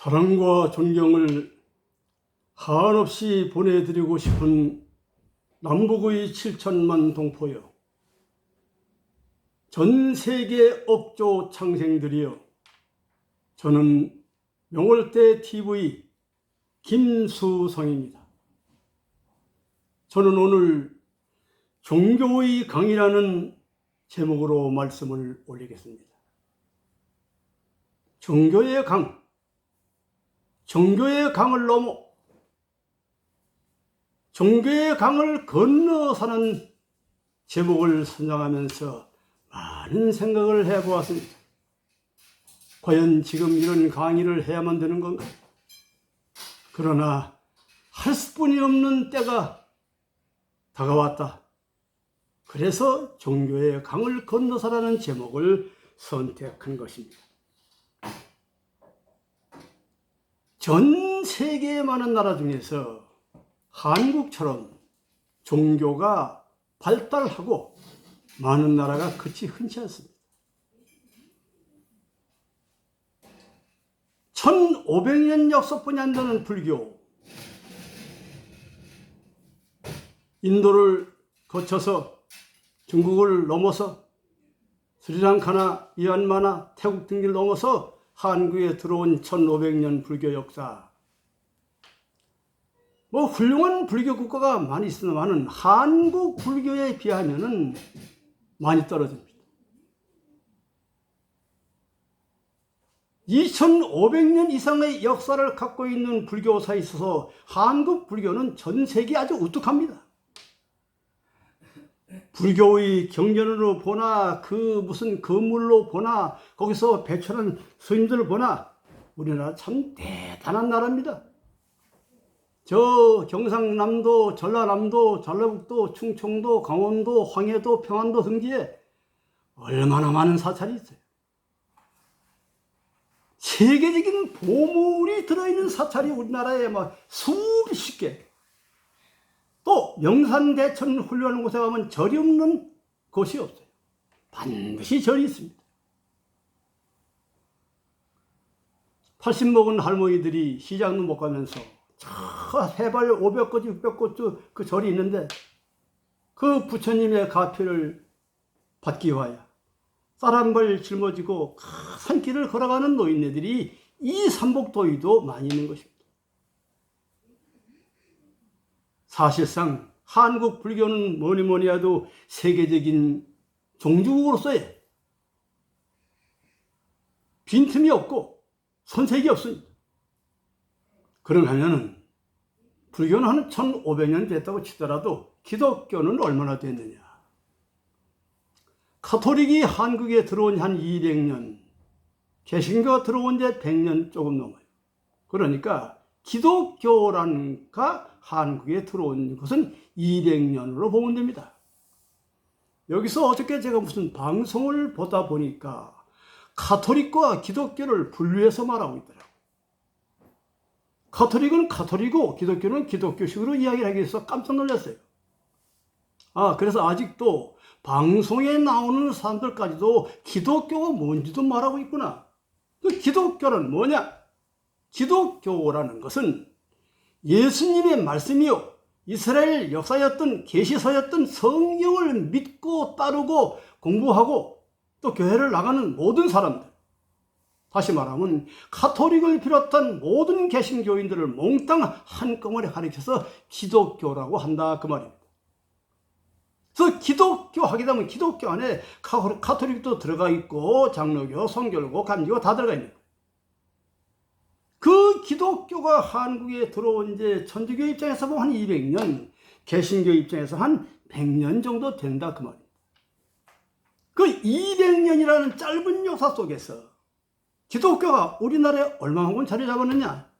사랑과 존경을 한없이 보내드리고 싶은 남북의 7천만 동포여, 전 세계 업조 창생들이여, 저는 명월대 TV 김수성입니다. 저는 오늘 종교의 강이라는 제목으로 말씀을 올리겠습니다. 종교의 강, 종교의 강을 넘어 종교의 강을 건너 사는 제목을 선정하면서 많은 생각을 해보았습니다. 과연 지금 이런 강의를 해야만 되는 건가? 그러나 할 수뿐이 없는 때가 다가왔다. 그래서 종교의 강을 건너서라는 제목을 선택한 것입니다. 전 세계의 많은 나라 중에서 한국처럼 종교가 발달하고 많은 나라가 그치 흔치 않습니다. 1500년 역사뿐이 안 되는 불교, 인도를 거쳐서 중국을 넘어서 스리랑카나 미얀마나 태국 등을 넘어서 한국에 들어온 1500년 불교 역사. 훌륭한 불교 국가가 많이 있으나마는 한국 불교에 비하면은 많이 떨어집니다. 2500년 이상의 역사를 갖고 있는 불교사에 있어서 한국 불교는 전 세계에 아주 우뚝합니다. 불교의 경전으로 보나 무슨 건물로 보나 거기서 배출한 스님들을 보나 우리나라 참 대단한 나라입니다. 저 경상남도, 전라남도, 전라북도, 충청도, 강원도, 황해도, 평안도 등지에 얼마나 많은 사찰이 있어요. 세계적인 보물이 들어있는 사찰이 우리나라에 막 수십 개. 또 명산대천 훈련하는 곳에 가면 절이 없는 곳이 없어요. 반드시 절이 있습니다. 80 먹은 할머니들이 시장도 못 가면서 해발 500곳, 600곳 그 절이 있는데 그 부처님의 가표를 받기 위하여 쌀 한 벌 짊어지고 산길을 걸어가는 노인네들이 이 삼복도에도 많이 있는 것입니다. 사실상 한국 불교는 뭐니 해도 세계적인 종주국으로서의 빈틈이 없고 손색이 없습니다. 그런가 하면은 불교는 한 1500년 됐다고 치더라도 기독교는 얼마나 됐느냐? 가톨릭이 한국에 들어온 한 200년, 개신교가 들어온 지 100년 조금 넘어요. 그러니까 기독교란가 한국에 들어온 것은 200년으로 보면 됩니다. 여기서 어저께 제가 무슨 방송을 보다 보니까 가톨릭과 기독교를 분류해서 말하고 있더라고요. 가톨릭은 가톨릭이고 기독교는 기독교식으로 이야기를 하기 위해서 깜짝 놀랐어요. 그래서 아직도 방송에 나오는 사람들까지도 기독교가 뭔지도 말하고 있구나. 그 기독교는 뭐냐? 기독교라는 것은 예수님의 말씀이요, 이스라엘 역사였던 계시서였던 성경을 믿고 따르고 공부하고 또 교회를 나가는 모든 사람들, 다시 말하면 가톨릭을 비롯한 모든 개신교인들을 몽땅 한꺼번에 가리켜서 기독교라고 한다 그 말입니다. 그래서 기독교 하게 되면 기독교 안에 가톨릭도 들어가 있고 장로교, 성결교, 감리교 다 들어가 있는 거예요. 그 기독교가 한국에 들어온 지 천주교 입장에서 보면 한 200년, 개신교 입장에서 한 100년 정도 된다 그 말입니다. 그 200년이라는 짧은 역사 속에서 기독교가 우리나라에 얼마만큼 자리 잡았느냐?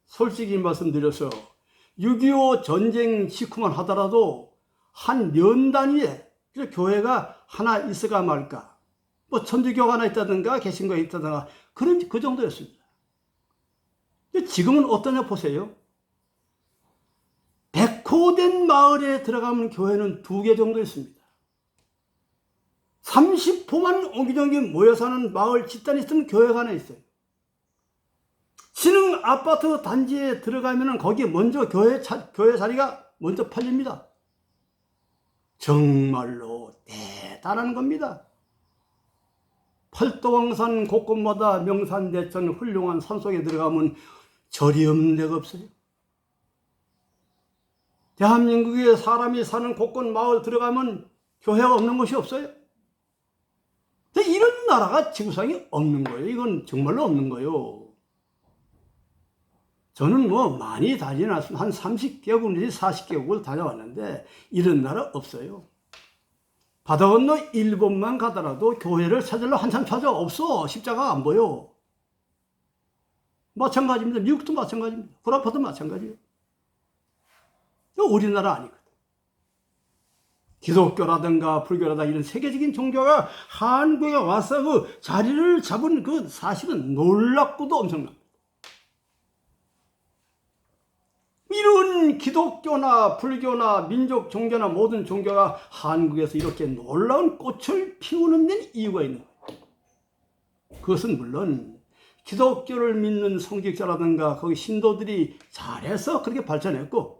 솔직히 말씀드려서 6.25 전쟁 직후만 하더라도 한 년 단위에 교회가 하나 있어가 말까, 천주교가 하나 있다든가 개신교가 있다든가 그 정도였습니다. 근데 지금은 어떠냐 보세요. 백호된 마을에 들어가면 교회는 2개 정도 있습니다. 30호만 옹기종기 모여 사는 마을 집단이 있으면 교회가 하나 있어요. 신흥 아파트 단지에 들어가면 거기에 먼저 교회 자리가 먼저 팔립니다. 정말로 대단한 겁니다. 팔도강산 곳곳마다 명산대천 훌륭한 산속에 들어가면 절이 없는 데가 없어요. 대한민국에 사람이 사는 곳곳 마을 들어가면 교회가 없는 곳이 없어요. 이런 나라가 지구상에 없는 거예요. 이건 정말로 없는 거예요. 저는 뭐 많이 다녀왔습니다. 한 30개국 내지 40개국을 다녀왔는데 이런 나라 없어요. 바다 건너 일본만 가더라도 교회를 찾으려 한참 찾아. 없어. 십자가 안 보여. 마찬가지입니다. 미국도 마찬가지입니다. 구라파도 마찬가지예요. 우리나라 아니거든. 기독교라든가 불교라든가 이런 세계적인 종교가 한국에 와서 그 자리를 잡은 그 사실은 놀랍고도 엄청납니다. 이런 기독교나 불교나 민족 종교나 모든 종교가 한국에서 이렇게 놀라운 꽃을 피우는 데는 이유가 있는 거예요. 그것은 물론 기독교를 믿는 성직자라든가 거기 신도들이 잘해서 그렇게 발전했고,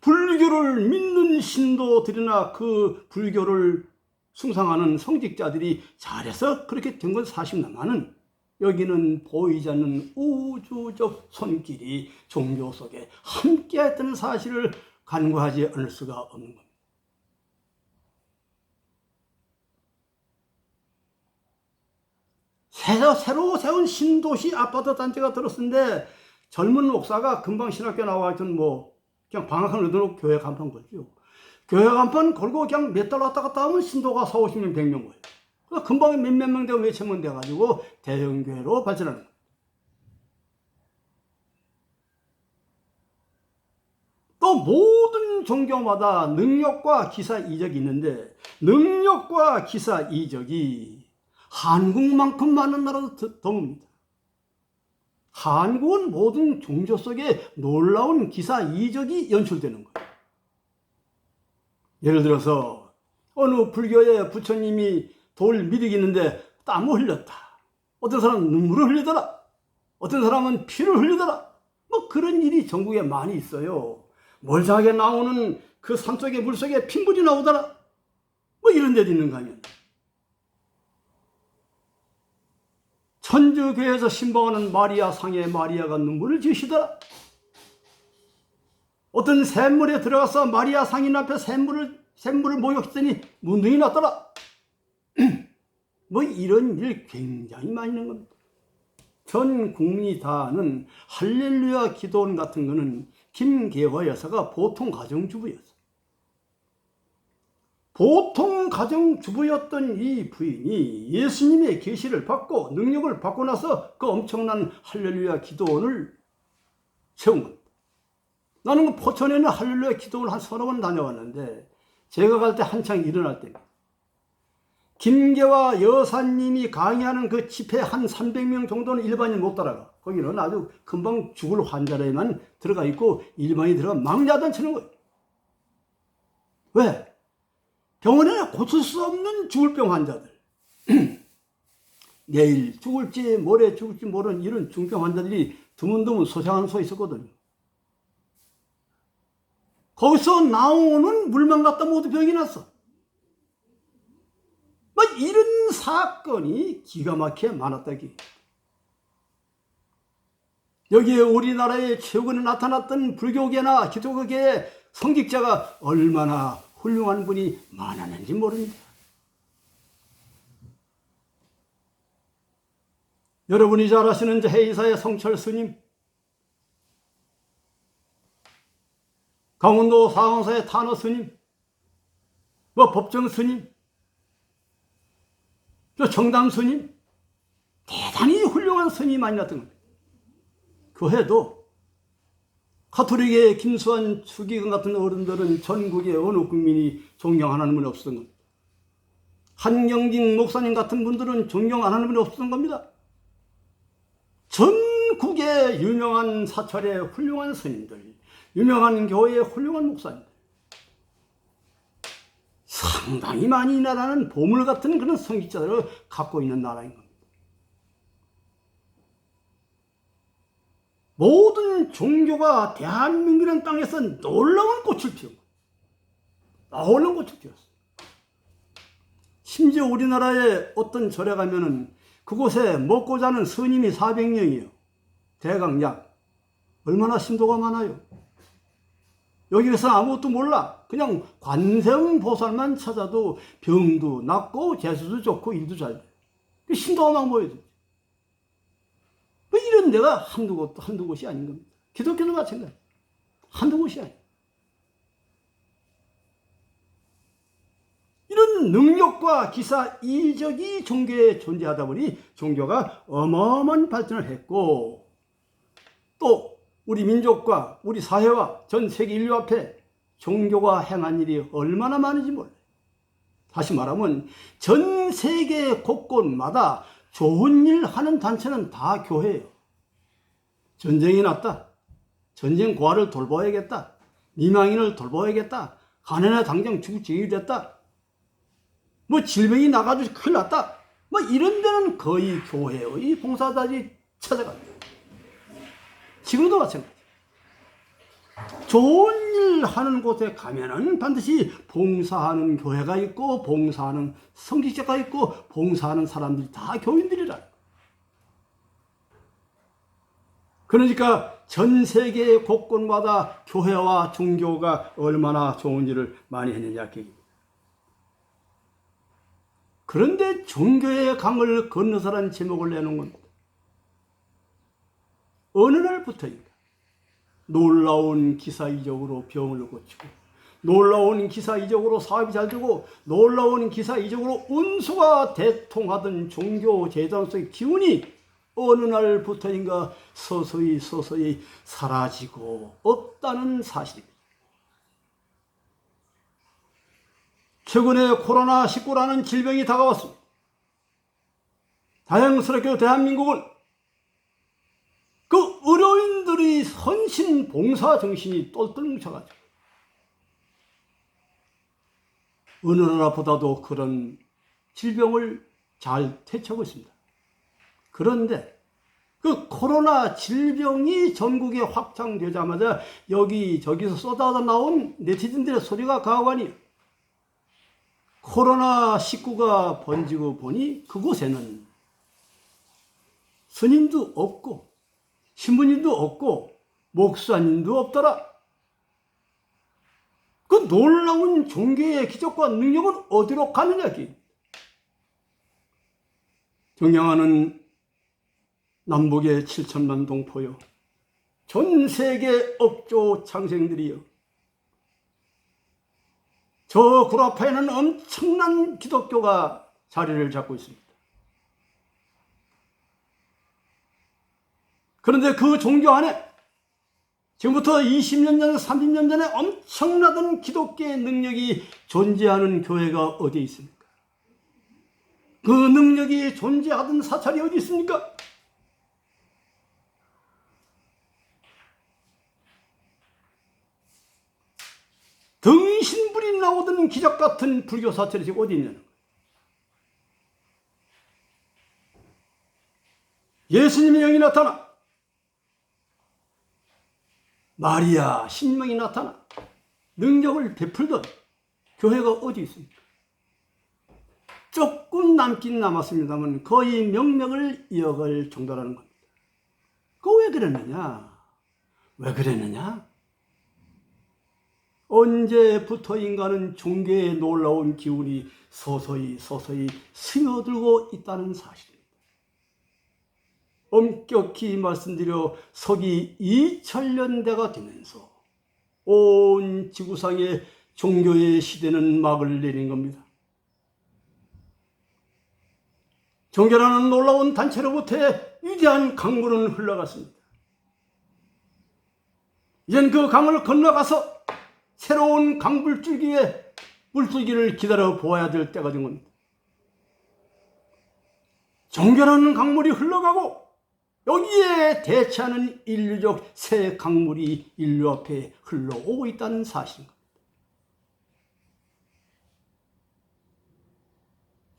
불교를 믿는 신도들이나 그 불교를 숭상하는 성직자들이 잘해서 그렇게 된 건 사실입니다만은, 여기는 보이지 않는 우주적 손길이 종교 속에 함께했다는 사실을 간과하지 않을 수가 없는 겁니다. 새로 세운 신도시 아파트 단지가 들었는데 젊은 목사가 금방 신학교 나와 있던 그냥 방학한 의도로 교회 간판 걸죠. 교회 간판 걸고 그냥 몇 달 왔다 갔다 하면 신도가 40~50명 100명 거예요. 그래서 금방 몇몇 명 되고 몇천 명 돼가지고 대형교회로 발전하는 거예요. 또 모든 종교마다 능력과 기사 이적이 있는데, 능력과 기사 이적이 한국만큼 많은 나라도 드뭅니다. 한국은 모든 종교 속에 놀라운 기사 이적이 연출되는 거예요. 예를 들어서 어느 불교의 부처님이 돌 미륵이 있는데 땀을 흘렸다. 어떤 사람은 눈물을 흘리더라. 어떤 사람은 피를 흘리더라. 그런 일이 전국에 많이 있어요. 멀쩡하게 나오는 그 산속의 물속에 핏물이 나오더라. 이런 데도 있는가 하면, 천주교에서 신봉하는 마리아 상의 마리아가 눈물을 지으시더라. 어떤 샘물에 들어가서 마리아 상인 앞에 샘물을 목욕했더니 문둥이 났더라. 이런 일 굉장히 많이 있는 겁니다. 전 국민이 다 아는 할렐루야 기도원 같은 거는 김계화 여사가 보통 가정주부였어요. 보통 가정주부였던 이 부인이 예수님의 계시를 받고 능력을 받고 나서 그 엄청난 할렐루야 기도원을 세운 겁니다. 나는 그 포천에는 할렐루야 기도원을 한 30번 다녀왔는데, 제가 갈 때 한창 일어날 때입니다. 김계화 여사님이 강의하는 그 집회 한 300명 정도는 일반인 못 따라가. 거기는 아주 금방 죽을 환자에만 들어가 있고 일반인이 들어가 망야단 치는 거예요. 왜? 병원에 고칠 수 없는 죽을 병 환자들. 내일 죽을지 모레 죽을지 모르는 이런 중병 환자들이 드문드문 소생하는 소 있었거든요. 거기서 나오는 물만 갖다 모두 병이 났어. 이런 사건이 기가 막히게 많았다기. 여기에 우리나라의 최근에 나타났던 불교계나 기독교계의 성직자가 얼마나 훌륭한 분이 많았는지 모릅니다. 여러분이 잘 아시는 해의사의 성철 스님, 강원도 사왕사의 탄호 스님, 법정 스님, 정담 스님, 대단히 훌륭한 스님이 많이 났던 겁니다. 그 해도 가톨릭의 김수환, 추기근 같은 어른들은 전국의 어느 국민이 존경 안 하는 분이 없었던 겁니다. 한경직 목사님 같은 분들은 존경 안 하는 분이 없었던 겁니다. 전국의 유명한 사찰의 훌륭한 스님들, 유명한 교회의 훌륭한 목사님들, 상당히 많이 이 나라는 보물 같은 그런 성직자들을 갖고 있는 나라인 겁니다. 모든 종교가 대한민국이라는 땅에서 놀라운 꽃을 피운 거예요. 놀라운 꽃을 피웠어요. 심지어 우리나라에 어떤 절에 가면은 그곳에 먹고 자는 스님이 400명이에요. 대강약. 얼마나 신도가 많아요. 여기에서 아무것도 몰라. 그냥 관세음보살만 찾아도 병도 낫고 재수도 좋고 일도 잘 돼. 신도가 막 모여져. 뭐 이런 데가 한두 곳이 아닌 겁니다. 기독교도 마찬가지. 한두 곳이 아니에요. 이런 능력과 기사 이적이 종교에 존재하다 보니 종교가 어마어마한 발전을 했고, 또 우리 민족과 우리 사회와 전 세계 인류 앞에 종교가 행한 일이 얼마나 많은지 몰라요. 다시 말하면 전 세계 곳곳마다 좋은 일 하는 단체는 다 교회예요. 전쟁이 났다. 전쟁 고아를 돌봐야겠다. 미망인을 돌봐야겠다. 가난해 당장 죽을 지경이 됐다. 뭐 질병이 나가지고 큰일 났다. 뭐 이런 데는 거의 교회의 봉사자들이 찾아갑니다. 지금도 마찬가지. 좋은 일 하는 곳에 가면은 반드시 봉사하는 교회가 있고, 봉사하는 성직자가 있고, 봉사하는 사람들이 다 교인들이라. 그러니까 전 세계 곳곳마다 교회와 종교가 얼마나 좋은 일을 많이 했느냐. 그런데 종교의 강을 건너서라는 제목을 내놓은 겁니다. 어느 날부터인가 놀라운 기사이적으로 병을 고치고, 놀라운 기사이적으로 사업이 잘 되고, 놀라운 기사이적으로 운수가 대통하던 종교 재단속의 기운이 어느 날부터인가 서서히 사라지고 없다는 사실입니다. 최근에 코로나19라는 질병이 다가왔습니다. 다행스럽게도 대한민국은 그 의료인들의 헌신 봉사 정신이 똘똘 뭉쳐가지고 어느 나라보다도 그런 질병을 잘 퇴치하고 있습니다. 그런데 그 코로나 질병이 전국에 확산되자마자 여기저기서 쏟아져 나온 네티즌들의 소리가 가관이에요. 코로나19가 번지고 보니 그곳에는 스님도 없고 신부님도 없고 목사님도 없더라. 그 놀라운 종교의 기적과 능력은 어디로 가느냐. 존경하는 남북의 7천만 동포요, 전 세계 업조 창생들이요, 저 구라파에는 엄청난 기독교가 자리를 잡고 있습니다. 그런데 그 종교 안에 지금부터 20년 전, 30년 전에 엄청나던 기독교의 능력이 존재하는 교회가 어디 있습니까? 그 능력이 존재하던 사찰이 어디 있습니까? 등신불이 나오던 기적 같은 불교 사찰이 지금 어디 있냐는 거예요. 예수님의 영이 나타나, 마리아 신명이 나타나 능력을 베풀던 교회가 어디 있습니까? 조금 남긴 남았습니다만 거의 명맥을 이어갈 정도라는 겁니다. 그거 왜 그랬느냐? 왜 그랬느냐? 언제부터 인간은 종교의 놀라운 기운이 서서히 스며들고 있다는 사실입니다. 엄격히 말씀드려 서기 2000년대가 되면서 온 지구상의 종교의 시대는 막을 내린 겁니다. 종교라는 놀라운 단체로부터의 위대한 강물은 흘러갔습니다. 이젠 그 강을 건너가서 새로운 강물줄기에 물줄기를 기다려 보아야 될 때가 된 겁니다. 종교라는 강물이 흘러가고 여기에 대체하는 인류적 새 강물이 인류 앞에 흘러오고 있다는 사실입니다.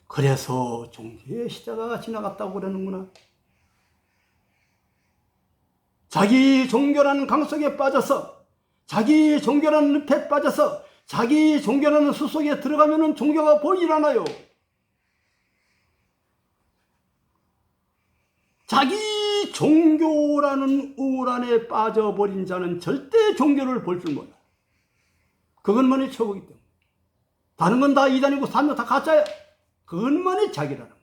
그래서 종교의 시대가 지나갔다고 그러는구나. 자기 종교라는 강 속에 빠져서, 자기 종교라는 늪에 빠져서, 자기 종교라는 수 속에 들어가면 종교가 보이질 않아요. 자기 종교라는 우물 안에 빠져버린 자는 절대 종교를 볼 줄 몰라. 그것만이 최고이기 때문에. 다른 건 다 이단이고 사면 다 가짜야. 그것만이 자기라는 거야.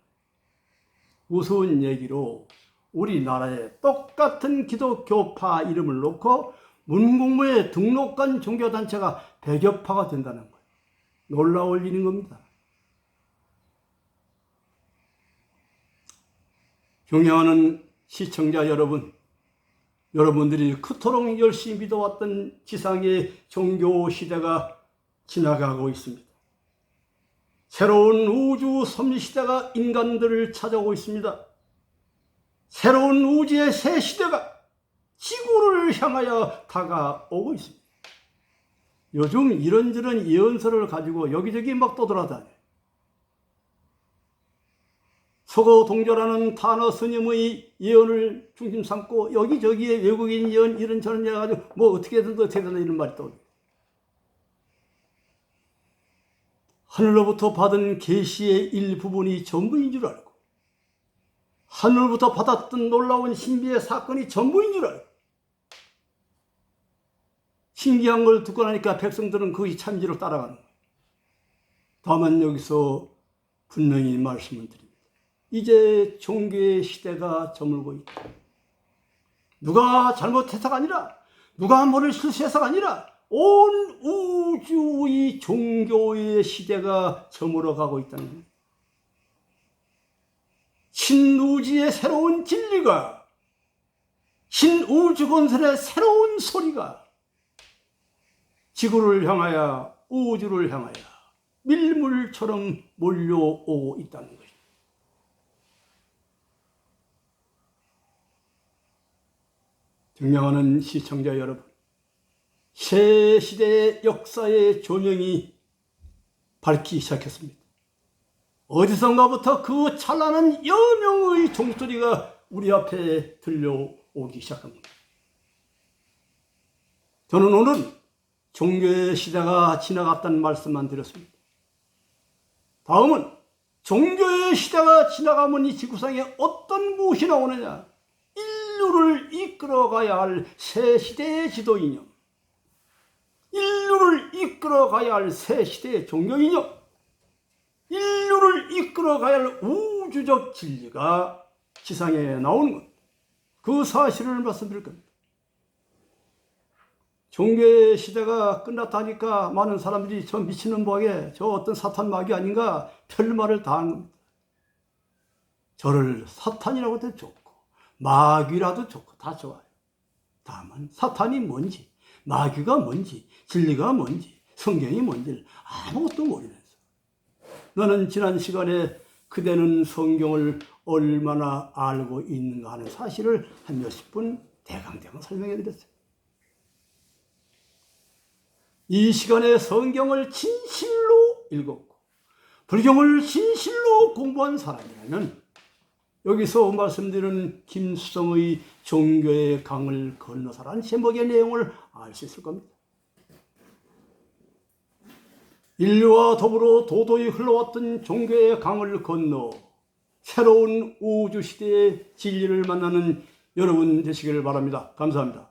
우스운 얘기로 우리나라에 똑같은 기독교파 이름을 놓고 문공부에 등록한 종교단체가 100여 파가 된다는 거예요. 놀라울 일인 겁니다. 존경하는 시청자 여러분, 여러분들이 그토록 열심히 믿어왔던 지상의 종교 시대가 지나가고 있습니다. 새로운 우주 섭리 시대가 인간들을 찾아오고 있습니다. 새로운 우주의 새 시대가 지구를 향하여 다가오고 있습니다. 요즘 이런저런 예언서를 가지고 여기저기 막 떠돌아다녀요. 서고동조라는 탄어 스님의 예언을 중심 삼고 여기저기에 외국인 예언 이런저런 해가지고 뭐 어떻게든 어떻게든 이런 말이 떠오르요. 하늘로부터 받은 계시의 일부분이 전부인 줄 알고, 하늘로부터 받았던 놀라운 신비의 사건이 전부인 줄 알고, 신기한 걸 듣고 나니까 백성들은 거기 참지로 따라가는 거예요. 다만 여기서 분명히 말씀을 드립니다. 이제 종교의 시대가 저물고 있다. 누가 잘못해서가 아니라, 누가 뭐를 실수해서가 아니라 온 우주의 종교의 시대가 저물어가고 있다는 겁니다. 신우주의 새로운 진리가, 신우주 건설의 새로운 소리가 지구를 향하여, 우주를 향하여 밀물처럼 몰려오고 있다는 것입니다. 존경하는 시청자 여러분, 새 시대의 역사의 조명이 밝기 시작했습니다. 어디선가부터 그 찬란한 여명의 종소리가 우리 앞에 들려오기 시작합니다. 저는 오늘 종교의 시대가 지나갔다는 말씀만 드렸습니다. 다음은 종교의 시대가 지나가면 이 지구상에 어떤 무엇이 나오느냐? 인류를 이끌어가야 할 새 시대의 지도이념, 인류를 이끌어가야 할 새 시대의 종교이념, 인류를 이끌어가야 할 우주적 진리가 지상에 나오는 것, 그 사실을 말씀드릴 겁니다. 종교의 시대가 끝났다니까 많은 사람들이 저 미치는 법에 저 어떤 사탄 마귀 아닌가 별말을 다 하는 겁니다. 저를 사탄이라고 해도 좋고 마귀라도 좋고 다 좋아요. 다만 사탄이 뭔지, 마귀가 뭔지, 진리가 뭔지, 성경이 뭔지를 아무것도 모르면서 너는 지난 시간에 그대는 성경을 얼마나 알고 있는가 하는 사실을 한 몇십 분 대강대강 설명해 드렸어요. 이 시간에 성경을 진실로 읽었고 불경을 진실로 공부한 사람이라면 여기서 말씀드리는 김수성의 종교의 강을 건너서라는 제목의 내용을 알 수 있을 겁니다. 인류와 더불어 도도히 흘러왔던 종교의 강을 건너 새로운 우주 시대의 진리를 만나는 여러분 되시기를 바랍니다. 감사합니다.